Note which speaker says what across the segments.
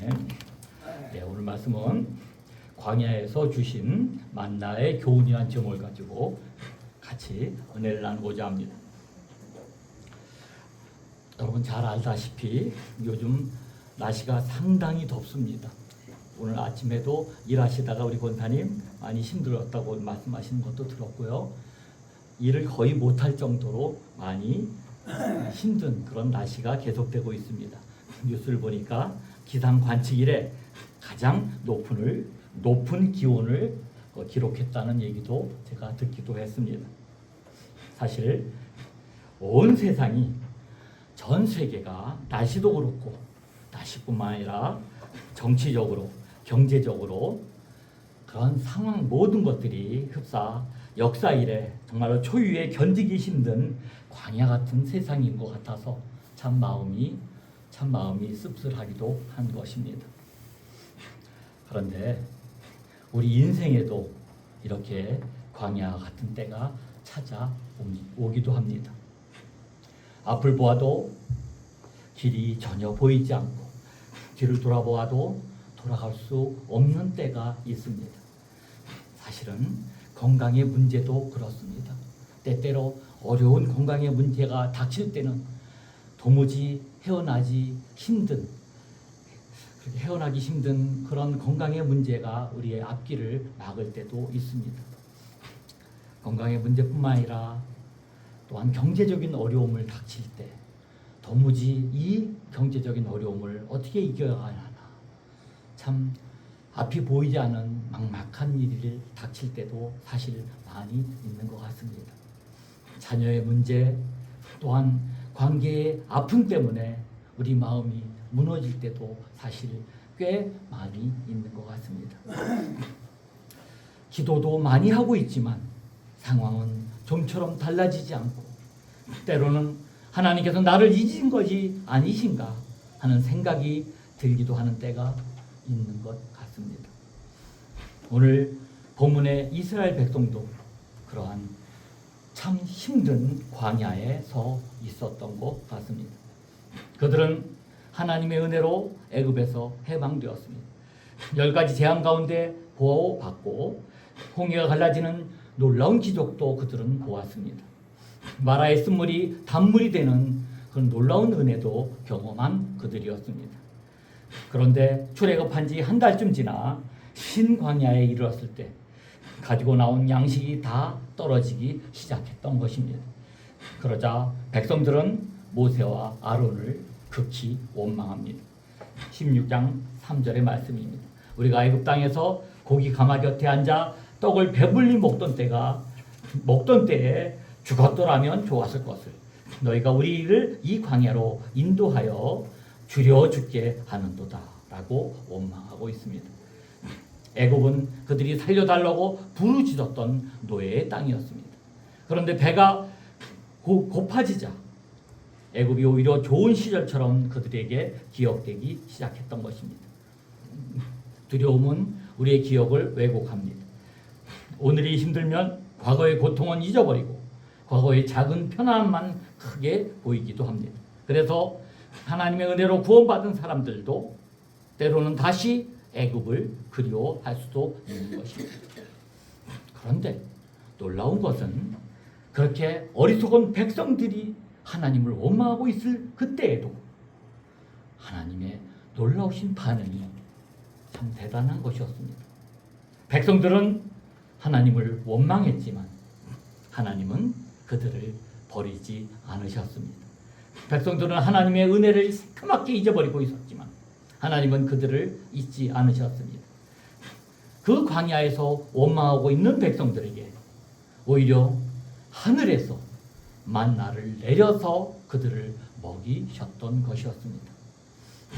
Speaker 1: 네, 오늘 말씀은 광야에서 주신 만나의 교훈이라는 제목을 가지고 같이 은혜를 나누고자 합니다. 여러분 잘 알다시피 요즘 날씨가 상당히 덥습니다. 오늘 아침에도 일하시다가 우리 권사님 많이 힘들었다고 말씀하시는 것도 들었고요. 일을 거의 못할 정도로 많이 힘든 그런 날씨가 계속되고 있습니다. 뉴스를 보니까 기상 관측일에 가장 높은 기온을 기록했다는 얘기도 제가 듣기도 했습니다. 사실 온 세상이 전 세계가 날씨도 그렇고 날씨뿐만 아니라 정치적으로 경제적으로 그런 상황 모든 것들이 흡사 역사 이래 정말로 초유의 견디기 힘든 광야 같은 세상인 것 같아서 참 마음이 씁쓸하기도 한 것입니다. 그런데 우리 인생에도 이렇게 광야 같은 때가 찾아오기도 합니다. 앞을 보아도 길이 전혀 보이지 않고 뒤를 돌아보아도 돌아갈 수 없는 때가 있습니다. 사실은 건강의 문제도 그렇습니다. 때때로 어려운 건강의 문제가 닥칠 때는 도무지 헤어나기 힘든 그런 건강의 문제가 우리의 앞길을 막을 때도 있습니다. 건강의 문제뿐만 아니라 또한 경제적인 어려움을 닥칠 때 도무지 이 경제적인 어려움을 어떻게 이겨야 하나 참 앞이 보이지 않은 막막한 일이 닥칠 때도 사실 많이 있는 것 같습니다. 자녀의 문제 또한 관계의 아픔 때문에 우리 마음이 무너질 때도 사실 꽤 많이 있는 것 같습니다. 기도도 많이 하고 있지만 상황은 좀처럼 달라지지 않고 때로는 하나님께서 나를 잊은 것이 아니신가 하는 생각이 들기도 하는 때가 있는 것 같습니다. 오늘 본문의 이스라엘 백성도 그러한 참 힘든 광야에 서 있었던 것 같습니다. 그들은 하나님의 은혜로 애굽에서 해방되었습니다. 10가지 재앙 가운데 보호받고 홍해가 갈라지는 놀라운 기적도 그들은 보았습니다. 마라의 쓴물이 단물이 되는 그런 놀라운 은혜도 경험한 그들이었습니다. 그런데 출애굽한 지 한 달쯤 지나 신광야에 이르렀을 때 가지고 나온 양식이 다 떨어지기 시작했던 것입니다. 그러자 백성들은 모세와 아론을 극히 원망합니다. 16장 3절의 말씀입니다. 우리가 애굽 땅에서 고기 가마 곁에 앉아 떡을 배불리 먹던 때에 죽었더라면 좋았을 것을 너희가 우리를 이 광야로 인도하여 줄여 죽게 하는도다 라고 원망하고 있습니다. 애굽은 그들이 살려달라고 부르짖었던 노예의 땅이었습니다. 그런데 배가 고파지자 애굽이 오히려 좋은 시절처럼 그들에게 기억되기 시작했던 것입니다. 두려움은 우리의 기억을 왜곡합니다. 오늘이 힘들면 과거의 고통은 잊어버리고 과거의 작은 편안함만 크게 보이기도 합니다. 그래서 하나님의 은혜로 구원받은 사람들도 때로는 다시 애굽을 그리워할 수도 있는 것입니다. 그런데 놀라운 것은 그렇게 어리석은 백성들이 하나님을 원망하고 있을 그때에도 하나님의 놀라우신 반응이 참 대단한 것이었습니다. 백성들은 하나님을 원망했지만 하나님은 그들을 버리지 않으셨습니다. 백성들은 하나님의 은혜를 새까맣게 잊어버리고 있었지만 하나님은 그들을 잊지 않으셨습니다. 그 광야에서 원망하고 있는 백성들에게 오히려 하늘에서 만나를 내려서 그들을 먹이셨던 것이었습니다.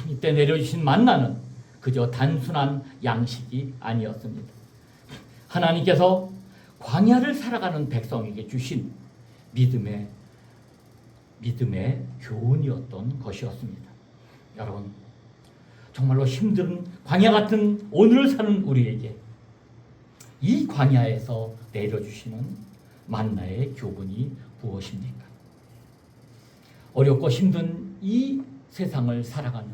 Speaker 1: 이때 내려주신 만나는 그저 단순한 양식이 아니었습니다. 하나님께서 광야를 살아가는 백성에게 주신 믿음의 교훈이었던 것이었습니다. 여러분, 정말로 힘든 광야 같은 오늘을 사는 우리에게 이 광야에서 내려주시는 만나의 교훈이 무엇입니까? 어렵고 힘든 이 세상을 살아가는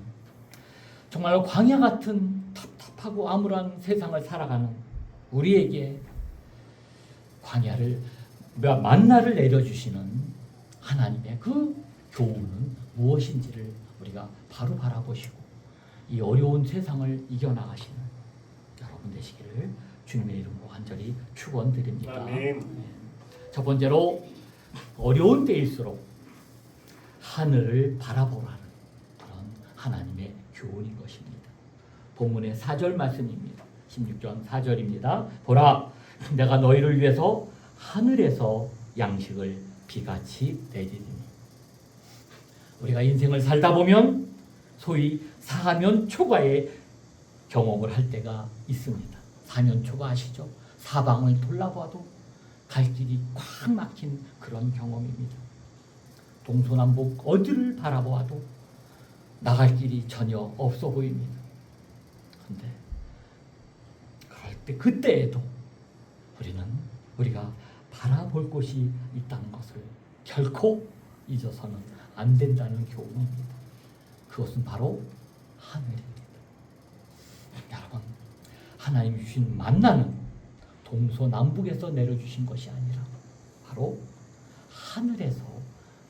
Speaker 1: 정말 광야 같은 답답하고 암울한 세상을 살아가는 우리에게 광야를 만나를 내려주시는 하나님의 그 교훈은 무엇인지를 우리가 바로 바라보시고 이 어려운 세상을 이겨나가시는 여러분 되시기를 주님의 이름으로 간절히 축원드립니다.
Speaker 2: 아멘.
Speaker 1: 첫 번째로 어려운 때일수록 하늘을 바라보라는 그런 하나님의 교훈인 것입니다. 본문의 4절 말씀입니다. 16절 4절입니다. 보라, 내가 너희를 위해서 하늘에서 양식을 비같이 내리리니. 우리가 인생을 살다 보면 소위 사면 초가의 경험을 할 때가 있습니다. 사면 초가 아시죠? 사방을 돌아봐도 갈 길이 꽉 막힌 그런 경험입니다. 동서남북 어디를 바라보아도 나갈 길이 전혀 없어 보입니다. 그런데 그럴 때 그때에도 우리가 바라볼 곳이 있다는 것을 결코 잊어서는 안 된다는 교훈입니다. 그것은 바로 하늘입니다. 여러분, 하나님이 주신 만나는 동서남북에서 내려주신 것이 아니라 바로 하늘에서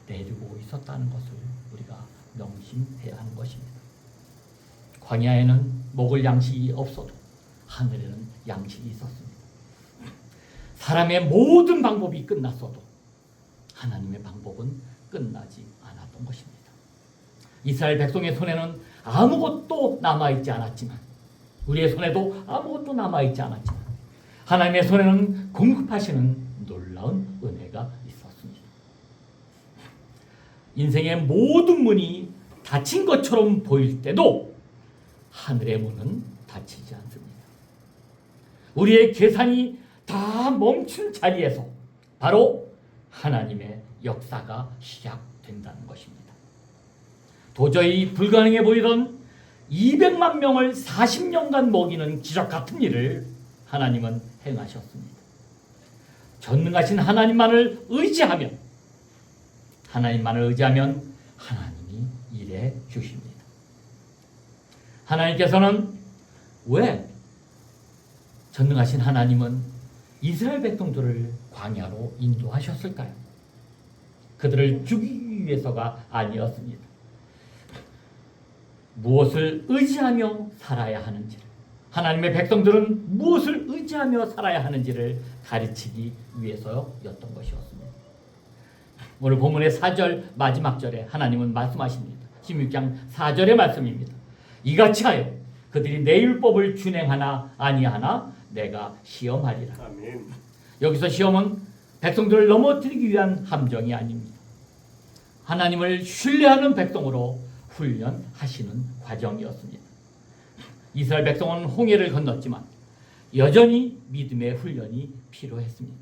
Speaker 1: 내리고 있었다는 것을 우리가 명심해야 하는 것입니다. 광야에는 먹을 양식이 없어도 하늘에는 양식이 있었습니다. 사람의 모든 방법이 끝났어도 하나님의 방법은 끝나지 않았던 것입니다. 이스라엘 백성의 손에는 아무것도 남아있지 않았지만, 우리의 손에도 아무것도 남아있지 않았지만 하나님의 손에는 공급하시는 놀라운 은혜가 있었습니다. 인생의 모든 문이 닫힌 것처럼 보일 때도 하늘의 문은 닫히지 않습니다. 우리의 계산이 다 멈춘 자리에서 바로 하나님의 역사가 시작된다는 것입니다. 도저히 불가능해 보이던 200만 명을 40년간 먹이는 기적 같은 일을 하나님은 행하셨습니다. 전능하신 하나님만을 의지하면 하나님이 일해 주십니다. 하나님께서는 왜 전능하신 하나님은 이스라엘 백성들을 광야로 인도하셨을까요? 그들을 죽이기 위해서가 아니었습니다. 무엇을 의지하며 살아야 하는지를, 하나님의 백성들은 무엇을 의지하며 살아야 하는지를 가르치기 위해서였던 것이었습니다. 오늘 본문의 4절 마지막 절에 하나님은 말씀하십니다. 16장 4절의 말씀입니다. 이같이 하여 그들이 내 율법을 준행하나 아니하나 내가 시험하리라.
Speaker 2: 아멘.
Speaker 1: 여기서 시험은 백성들을 넘어뜨리기 위한 함정이 아닙니다. 하나님을 신뢰하는 백성으로 훈련하시는 과정이었습니다. 이스라엘 백성은 홍해를 건넜지만 여전히 믿음의 훈련이 필요했습니다.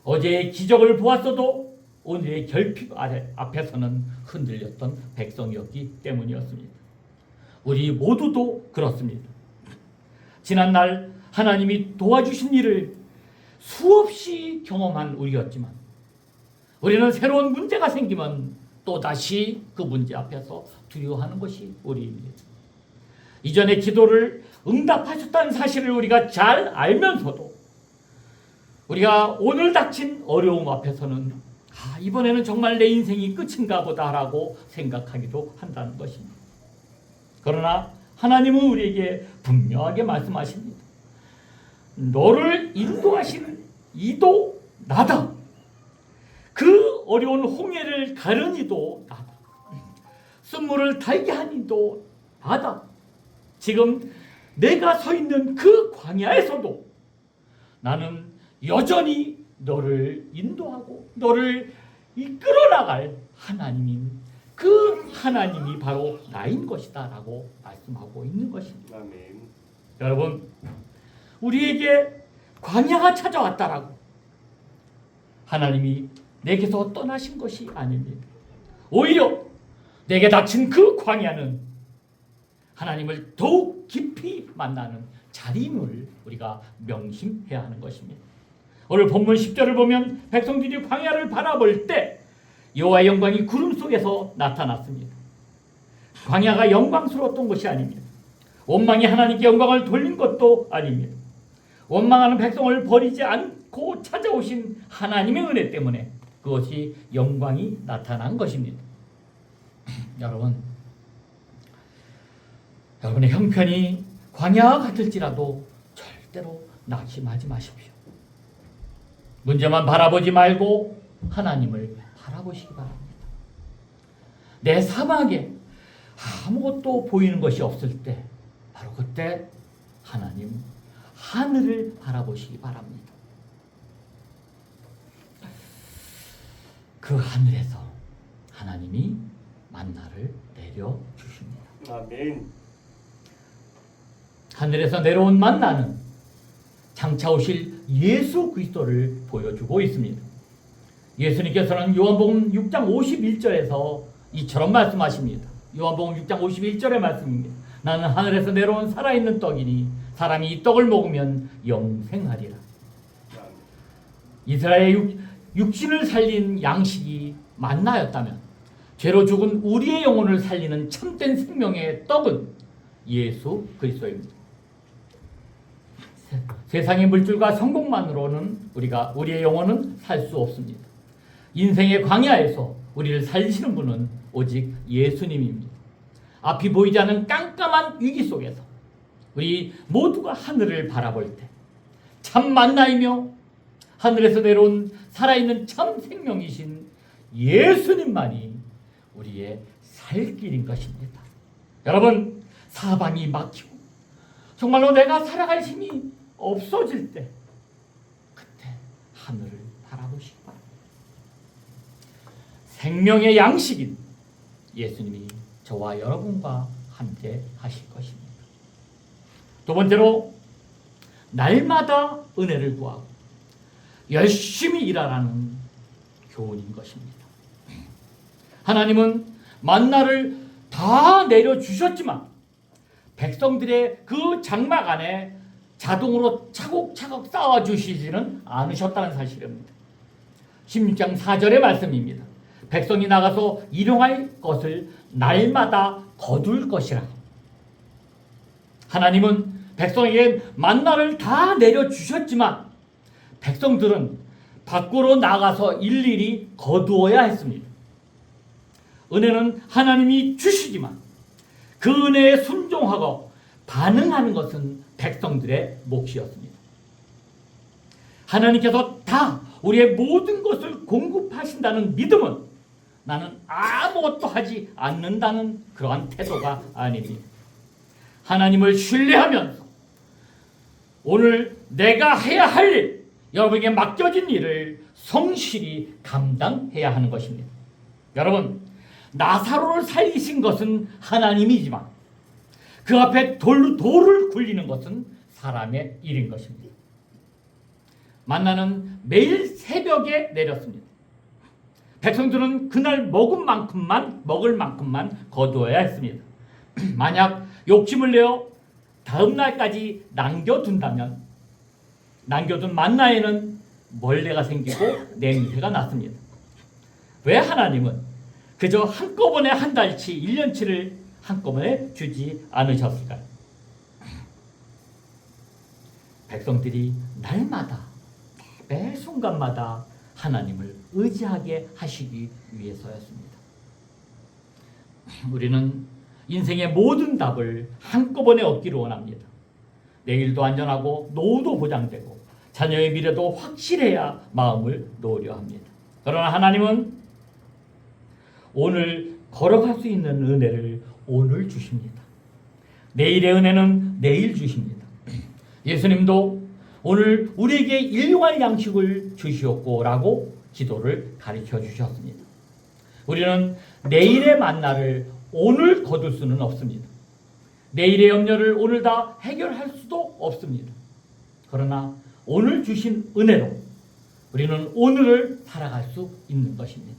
Speaker 1: 어제의 기적을 보았어도 오늘의 결핍 앞에서는 흔들렸던 백성이었기 때문이었습니다. 우리 모두도 그렇습니다. 지난날 하나님이 도와주신 일을 수없이 경험한 우리였지만 우리는 새로운 문제가 생기면 또다시 그 문제 앞에서 두려워하는 것이 우리입니다. 이전의 기도를 응답하셨다는 사실을 우리가 잘 알면서도 우리가 오늘 닥친 어려움 앞에서는 이번에는 정말 내 인생이 끝인가 보다라고 생각하기도 한다는 것입니다. 그러나 하나님은 우리에게 분명하게 말씀하십니다. 너를 인도하시는 이도 나다. 그 어려운 홍해를 가른 이도 나다. 쓴물을 달게 한 이도 나다. 지금 내가 서 있는 그 광야에서도 나는 여전히 너를 인도하고 너를 이끌어 나갈 하나님인 그 하나님이 바로 나인 것이다 라고 말씀하고 있는 것입니다.
Speaker 2: 아멘.
Speaker 1: 여러분, 우리에게 광야가 찾아왔다라고 하나님이 내게서 떠나신 것이 아닙니다. 오히려 내게 닥친 그 광야는 하나님을 더욱 깊이 만나는 자리임을 우리가 명심해야 하는 것입니다. 오늘 본문 10절을 보면 백성들이 광야를 바라볼 때 여호와의 영광이 구름 속에서 나타났습니다. 광야가 영광스러웠던 것이 아닙니다. 원망이 하나님께 영광을 돌린 것도 아닙니다. 원망하는 백성을 버리지 않고 찾아오신 하나님의 은혜 때문에 그것이 영광이 나타난 것입니다. 여러분의 형편이 광야 같을지라도 절대로 낙심하지 마십시오. 문제만 바라보지 말고 하나님을 바라보시기 바랍니다. 내 사막에 아무것도 보이는 것이 없을 때 바로 그때 하나님 하늘을 바라보시기 바랍니다. 그 하늘에서 하나님이 만나를 내려주십니다.
Speaker 2: 아멘.
Speaker 1: 하늘에서 내려온 만나는 장차 오실 예수 그리스도를 보여주고 있습니다. 예수님께서는 요한복음 6장 51절에서 이처럼 말씀하십니다. 요한복음 6장 51절의 말씀입니다. 나는 하늘에서 내려온 살아있는 떡이니 사람이 이 떡을 먹으면 영생하리라. 이스라엘의 육신을 살린 양식이 만나였다면 죄로 죽은 우리의 영혼을 살리는 참된 생명의 떡은 예수 그리스도입니다. 세상의 물질과 성공만으로는 우리의 영혼은 살 수 없습니다. 인생의 광야에서 우리를 살리시는 분은 오직 예수님입니다. 앞이 보이지 않는 깜깜한 위기 속에서 우리 모두가 하늘을 바라볼 때 참 만나이며 하늘에서 내려온 살아있는 참 생명이신 예수님만이 우리의 살 길인 것입니다. 여러분, 사방이 막히고 정말로 내가 살아갈 힘이 없어질 때 그때 하늘을 바라보시기 바랍니다. 생명의 양식인 예수님이 저와 여러분과 함께 하실 것입니다. 두 번째로 날마다 은혜를 구하고 열심히 일하라는 교훈인 것입니다. 하나님은 만나를 다 내려주셨지만 백성들의 그 장막 안에 자동으로 차곡차곡 쌓아주시지는 않으셨다는 사실입니다. 16장 4절의 말씀입니다. 백성이 나가서 일용할 것을 날마다 거둘 것이라. 하나님은 백성에게 만나를 다 내려주셨지만 백성들은 밖으로 나가서 일일이 거두어야 했습니다. 은혜는 하나님이 주시지만 그 은혜에 순종하고 반응하는 것은 백성들의 몫이었습니다. 하나님께서 다 우리의 모든 것을 공급하신다는 믿음은 나는 아무것도 하지 않는다는 그러한 태도가 아닙니다. 하나님을 신뢰하면서 오늘 내가 해야 할 일, 여러분에게 맡겨진 일을 성실히 감당해야 하는 것입니다. 여러분, 나사로를 살리신 것은 하나님이지만 그 앞에 돌을 굴리는 것은 사람의 일인 것입니다. 만나는 매일 새벽에 내렸습니다. 백성들은 그날 먹을 만큼만 거두어야 했습니다. 만약 욕심을 내어 다음 날까지 남겨둔다면 남겨둔 만나에는 벌레가 생기고 냄새가 났습니다. 왜 하나님은 그저 한꺼번에 한 달치, 1년치를 한꺼번에 주지 않으셨을까요? 백성들이 날마다 매 순간마다 하나님을 의지하게 하시기 위해서였습니다. 우리는 인생의 모든 답을 한꺼번에 얻기를 원합니다. 내일도 안전하고 노후도 보장되고 자녀의 미래도 확실해야 마음을 놓으려 합니다. 그러나 하나님은 오늘 걸어갈 수 있는 은혜를 오늘 주십니다. 내일의 은혜는 내일 주십니다. 예수님도 오늘 우리에게 일용할 양식을 주시옵고 라고 기도를 가르쳐 주셨습니다. 우리는 내일의 만나를 오늘 거둘 수는 없습니다. 내일의 염려를 오늘 다 해결할 수도 없습니다. 그러나 오늘 주신 은혜로 우리는 오늘을 살아갈 수 있는 것입니다.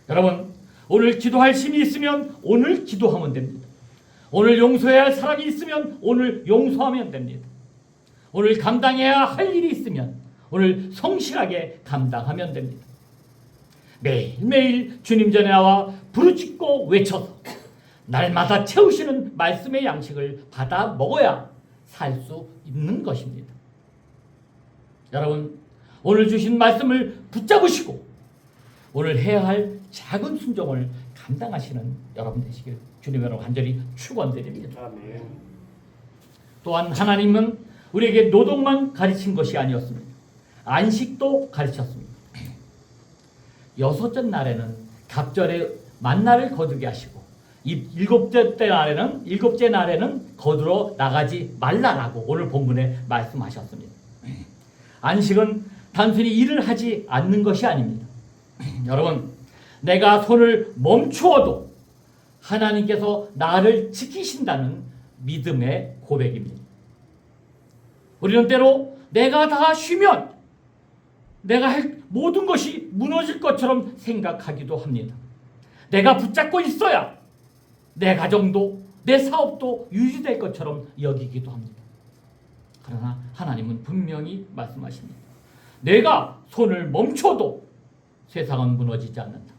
Speaker 1: 여러분, 오늘 기도할 힘이 있으면 오늘 기도하면 됩니다. 오늘 용서해야 할 사람이 있으면 오늘 용서하면 됩니다. 오늘 감당해야 할 일이 있으면 오늘 성실하게 감당하면 됩니다. 매일매일 주님 전에 나와 부르짖고 외쳐서 날마다 채우시는 말씀의 양식을 받아 먹어야 살 수 있는 것입니다. 여러분, 오늘 주신 말씀을 붙잡으시고 오늘 해야 할 작은 순종을 감당하시는 여러분 되시길 주님으로 간절히 축원드립니다.
Speaker 2: 아멘.
Speaker 1: 또한 하나님은 우리에게 노동만 가르친 것이 아니었습니다. 안식도 가르쳤습니다. 여섯째 날에는 갑절에 만나를 거두게 하시고 일곱째 날에는 거두러 나가지 말라라고 오늘 본문에 말씀하셨습니다. 안식은 단순히 일을 하지 않는 것이 아닙니다. 여러분, 내가 손을 멈추어도 하나님께서 나를 지키신다는 믿음의 고백입니다. 우리는 때로 내가 다 쉬면 내가 할 모든 것이 무너질 것처럼 생각하기도 합니다. 내가 붙잡고 있어야 내 가정도 내 사업도 유지될 것처럼 여기기도 합니다. 그러나 하나님은 분명히 말씀하십니다. 내가 손을 멈춰도 세상은 무너지지 않는다.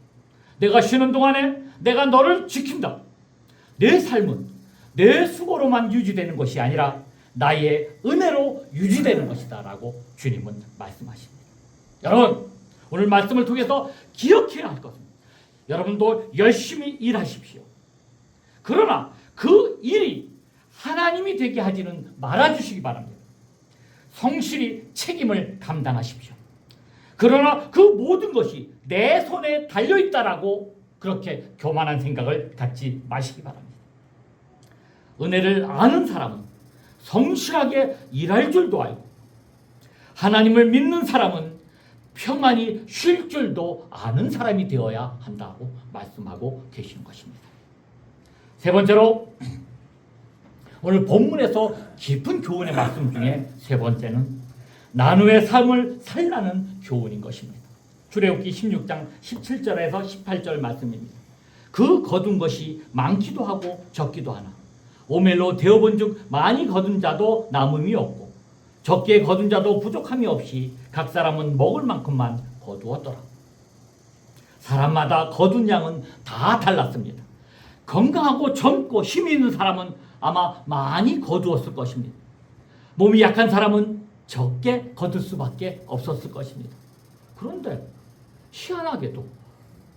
Speaker 1: 내가 쉬는 동안에 내가 너를 지킨다. 내 삶은 내 수고로만 유지되는 것이 아니라 나의 은혜로 유지되는 것이다 라고 주님은 말씀하십니다. 여러분, 오늘 말씀을 통해서 기억해야 할 것은 여러분도 열심히 일하십시오. 그러나 그 일이 하나님이 되게 하지는 말아주시기 바랍니다. 성실히 책임을 감당하십시오. 그러나 그 모든 것이 내 손에 달려있다라고 그렇게 교만한 생각을 갖지 마시기 바랍니다. 은혜를 아는 사람은 성실하게 일할 줄도 알고 하나님을 믿는 사람은 평안히 쉴 줄도 아는 사람이 되어야 한다고 말씀하고 계시는 것입니다. 세 번째로 오늘 본문에서 깊은 교훈의 말씀 중에 세 번째는 나누의 삶을 살라는 교훈인 것입니다. 출애굽기 16장 17절에서 18절 말씀입니다. 그 거둔 것이 많기도 하고 적기도 하나 오멜로 되어본 즉 많이 거둔 자도 남음이 없고 적게 거둔 자도 부족함이 없이 각 사람은 먹을 만큼만 거두었더라. 사람마다 거둔 양은 다 달랐습니다. 건강하고 젊고 힘이 있는 사람은 아마 많이 거두었을 것입니다. 몸이 약한 사람은 적게 거둘 수밖에 없었을 것입니다. 그런데 희한하게도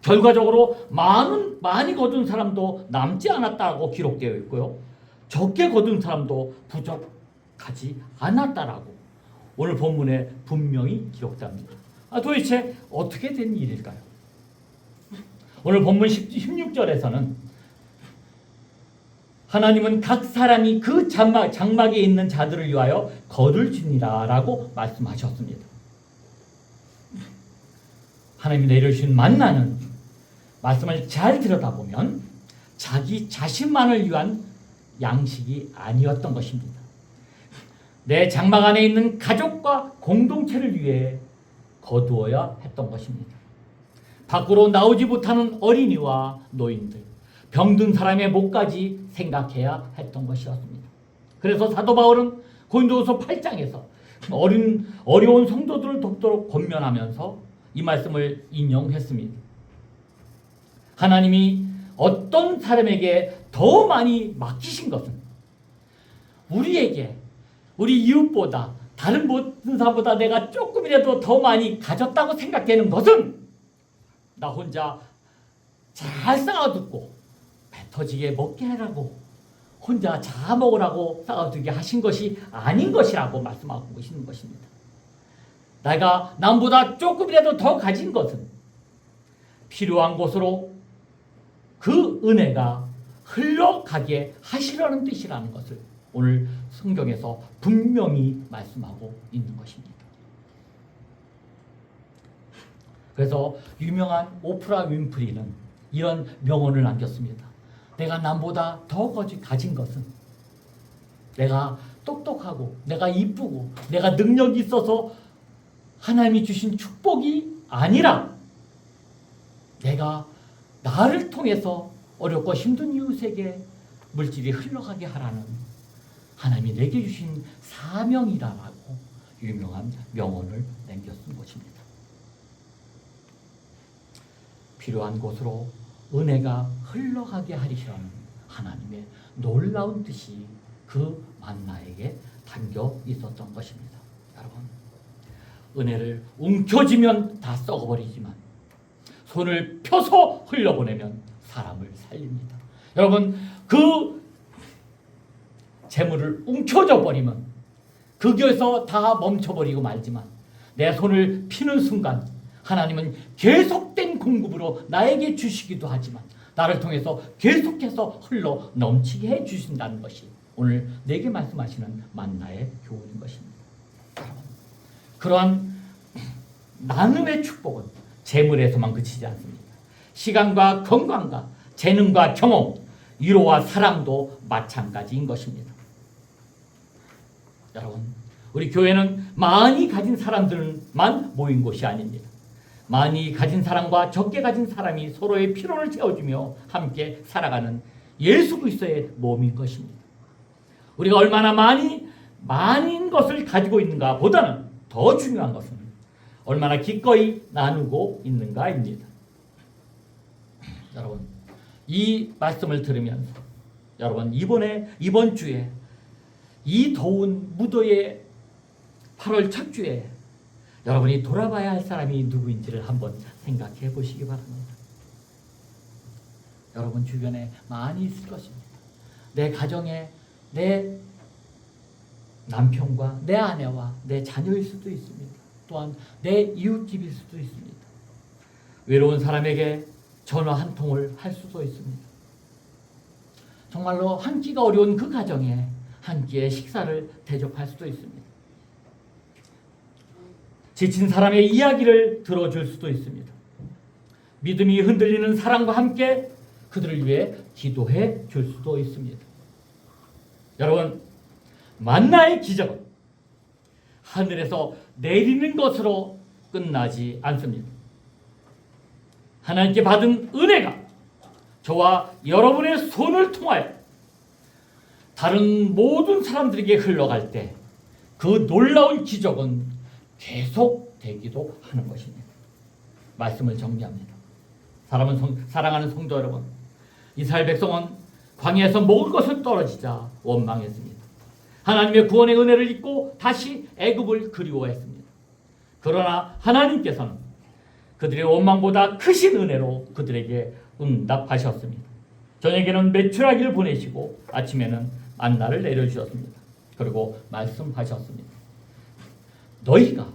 Speaker 1: 결과적으로 많이 거둔 사람도 남지 않았다고 기록되어 있고요. 적게 거둔 사람도 부족하지 않았다라고 오늘 본문에 분명히 기록됩니다. 도대체 어떻게 된 일일까요? 오늘 본문 16절에서는 하나님은 각 사람이 그 장막에 있는 자들을 위하여 거둘지니라 라고 말씀하셨습니다. 하나님이 내려주신 만나는 말씀을 잘 들여다보면 자기 자신만을 위한 양식이 아니었던 것입니다. 내 장막 안에 있는 가족과 공동체를 위해 거두어야 했던 것입니다. 밖으로 나오지 못하는 어린이와 노인들, 병든 사람의 목까지 생각해야 했던 것이었습니다. 그래서 사도 바울은 고린도후서 8장에서 어려운 성도들을 돕도록 권면하면서 이 말씀을 인용했습니다. 하나님이 어떤 사람에게 더 많이 맡기신 것은 우리에게 우리 이웃보다 다른 모든 사람보다 내가 조금이라도 더 많이 가졌다고 생각되는 것은 나 혼자 잘 쌓아두고 배 터지게 먹게 하라고 혼자 자 먹으라고 쌓아두게 하신 것이 아닌 것이라고 말씀하고 계시는 것입니다. 내가 남보다 조금이라도 더 가진 것은 필요한 곳으로 그 은혜가 흘러가게 하시려는 뜻이라는 것을 오늘 성경에서 분명히 말씀하고 있는 것입니다. 그래서 유명한 오프라 윈프리는 이런 명언을 남겼습니다. 내가 남보다 더 가진 것은 내가 똑똑하고 내가 이쁘고 내가 능력이 있어서 하나님이 주신 축복이 아니라 내가 나를 통해서 어렵고 힘든 이웃에게 물질이 흘러가게 하라는 하나님이 내게 주신 사명이라고 유명한 명언을 남겼던 것입니다. 필요한 곳으로 은혜가 흘러가게 하시라는 하나님의 놀라운 뜻이 그 만나에게 담겨 있었던 것입니다. 여러분, 은혜를 움켜쥐면 다 썩어버리지만 손을 펴서 흘려보내면 사람을 살립니다. 여러분, 그 재물을 움켜져 버리면 거기에서 다 멈춰버리고 말지만 내 손을 피는 순간 하나님은 계속된 공급으로 나에게 주시기도 하지만 나를 통해서 계속해서 흘러 넘치게 해주신다는 것이 오늘 내게 말씀하시는 만나의 교훈인 것입니다. 그러한 나눔의 축복은 재물에서만 그치지 않습니다. 시간과 건강과 재능과 경험, 위로와 사랑도 마찬가지인 것입니다. 여러분, 우리 교회는 많이 가진 사람들만 모인 곳이 아닙니다. 많이 가진 사람과 적게 가진 사람이 서로의 필요를 채워주며 함께 살아가는 예수 그리스도의 몸인 것입니다. 우리가 얼마나 많은 것을 가지고 있는가 보다는 더 중요한 것은 얼마나 기꺼이 나누고 있는가입니다. 여러분, 이 말씀을 들으면서 여러분, 이번 주에 이 더운 무더위의 8월 첫 주에 여러분이 돌아봐야 할 사람이 누구인지를 한번 생각해 보시기 바랍니다. 여러분 주변에 많이 있을 것입니다. 내 가정에 내 남편과 내 아내와 내 자녀일 수도 있습니다. 또한 내 이웃집일 수도 있습니다. 외로운 사람에게 전화 한 통을 할 수도 있습니다. 정말로 한 끼가 어려운 그 가정에 한 끼의 식사를 대접할 수도 있습니다. 지친 사람의 이야기를 들어줄 수도 있습니다. 믿음이 흔들리는 사람과 함께 그들을 위해 기도해 줄 수도 있습니다. 여러분, 만나의 기적은 하늘에서 내리는 것으로 끝나지 않습니다. 하나님께 받은 은혜가 저와 여러분의 손을 통하여 다른 모든 사람들에게 흘러갈 때 그 놀라운 기적은 계속되기도 하는 것입니다. 말씀을 정리합니다. 사랑하는 성도 여러분, 이스라엘 백성은 광야에서 먹을 것을 떨어지자 원망했습니다. 하나님의 구원의 은혜를 잊고 다시 애굽을 그리워했습니다. 그러나 하나님께서는 그들의 원망보다 크신 은혜로 그들에게 응답하셨습니다. 저녁에는 메추라기를 보내시고 아침에는 만나를 내려주셨습니다. 그리고 말씀하셨습니다. 너희가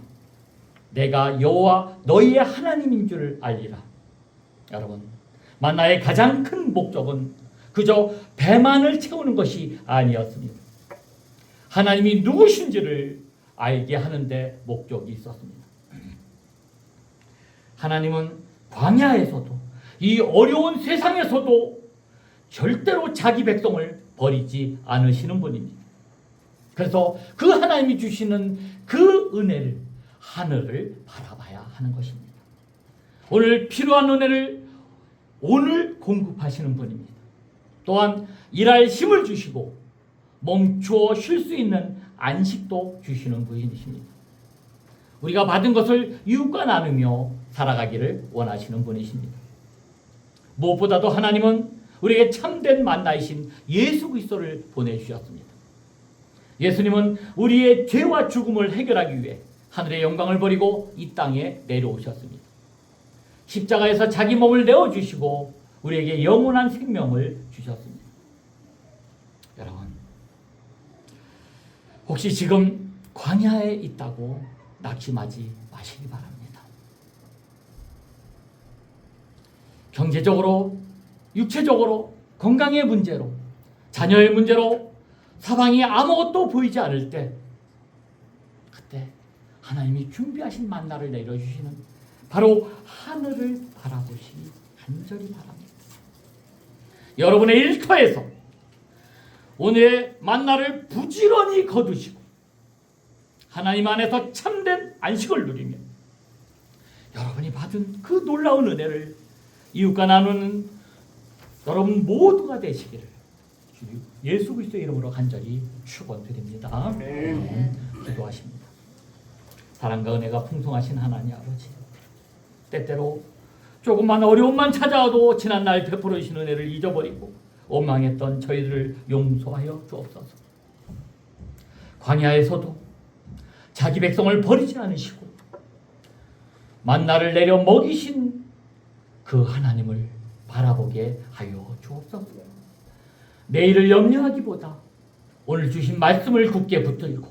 Speaker 1: 내가 여호와 너희의 하나님인 줄 알리라. 여러분, 만나의 가장 큰 목적은 그저 배만을 채우는 것이 아니었습니다. 하나님이 누구신지를 알게 하는 데 목적이 있었습니다. 하나님은 광야에서도 이 어려운 세상에서도 절대로 자기 백성을 버리지 않으시는 분입니다. 그래서 그 하나님이 주시는 그 은혜를, 하늘을 바라봐야 하는 것입니다. 오늘 필요한 은혜를 오늘 공급하시는 분입니다. 또한 일할 힘을 주시고 멈추어 쉴 수 있는 안식도 주시는 분이십니다. 우리가 받은 것을 이웃과 나누며 살아가기를 원하시는 분이십니다. 무엇보다도 하나님은 우리에게 참된 만나이신 예수 그리스도를 보내주셨습니다. 예수님은 우리의 죄와 죽음을 해결하기 위해 하늘의 영광을 버리고 이 땅에 내려오셨습니다. 십자가에서 자기 몸을 내어주시고 우리에게 영원한 생명을 주셨습니다. 여러분, 혹시 지금 광야에 있다고 낙심하지 마시기 바랍니다. 경제적으로, 육체적으로, 건강의 문제로, 자녀의 문제로 사방이 아무것도 보이지 않을 때, 그때 하나님이 준비하신 만나를 내려주시는 바로 하늘을 바라보시기 간절히 바랍니다. 여러분의 일터에서 오늘의 만나를 부지런히 거두시고 하나님 안에서 참된 안식을 누리며 여러분이 받은 그 놀라운 은혜를 이웃과 나누는 여러분 모두가 되시기를 예수 그리스도의 이름으로 간절히 축원드립니다. 기도하십니다. 사랑과 은혜가 풍성하신 하나님 아버지, 때때로 조금만 어려움만 찾아와도 지난날 베풀어 주신 은혜를 잊어버리고 원망했던 저희들을 용서하여 주옵소서. 광야에서도 자기 백성을 버리지 않으시고 만나를 내려 먹이신 그 하나님을 바라보게 하여 주옵소서. 내일을 염려하기보다 오늘 주신 말씀을 굳게 붙들고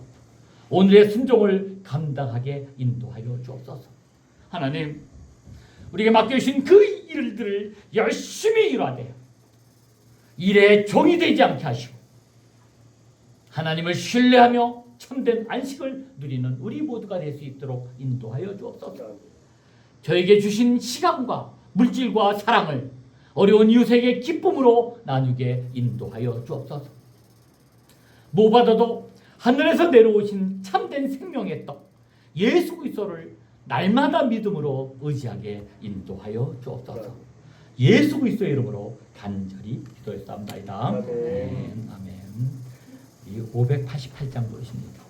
Speaker 1: 오늘의 순종을 감당하게 인도하여 주옵소서. 하나님, 우리에게 맡겨주신 그 일들을 열심히 일하되 일에 종이 되지 않게 하시고 하나님을 신뢰하며 참된 안식을 누리는 우리 모두가 될 수 있도록 인도하여 주옵소서. 저에게 주신 시간과 물질과 사랑을 어려운 이웃에게 기쁨으로 나누게 인도하여 주옵소서. 무엇보다도 하늘에서 내려오신 참된 생명의 떡 예수 그리스도를 날마다 믿음으로 의지하게 인도하여 주옵소서. 예수 그리스도의 이름으로 간절히 기도했사옵나이다. 아멘. 아멘. 이 588장 보십니다.